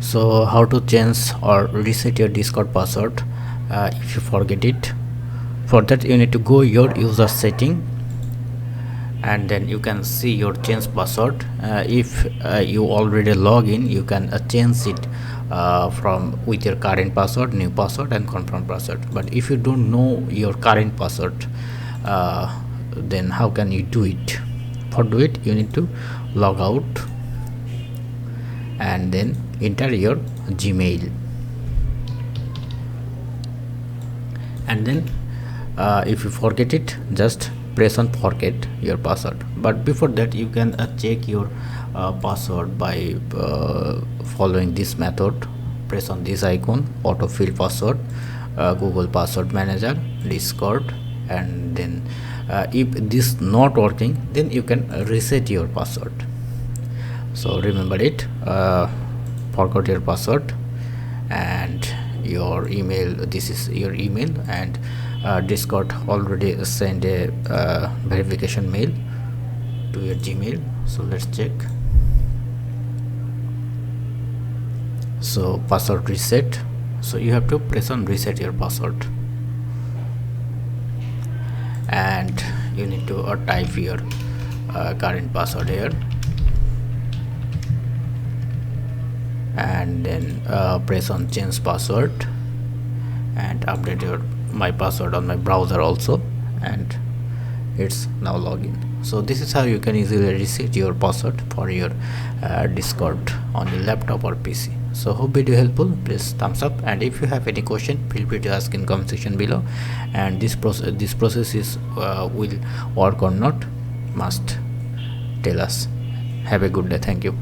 So how to change or reset your Discord password if you forget it? For that you need to go your user setting, and then you can see your change password. If you already log in, you can change it from with your current password, new password and confirm password. But if you don't know your current password, then how can you do it? For do it, you need to log out and then enter your Gmail, and then if you forget it, just press on forget your password. But before that, you can check your password by following this method. Press on this icon, autofill password, Google Password Manager, Discord, and then if this not working, then you can reset your password. So remember it, forgot your password and your email. This is your email, and Discord already sent a verification mail to your Gmail. So let's check. So password reset, so you have to press on reset your password, and you need to type your current password here, and then press on change password and update your my password on my browser also, and it's now login. So this is how you can easily reset your password for your Discord on your laptop or PC. So hope video helpful. Please thumbs up, and if you have any question, feel free to ask in comment section below. And this process is will work or not, must tell us. Have a good day. Thank you.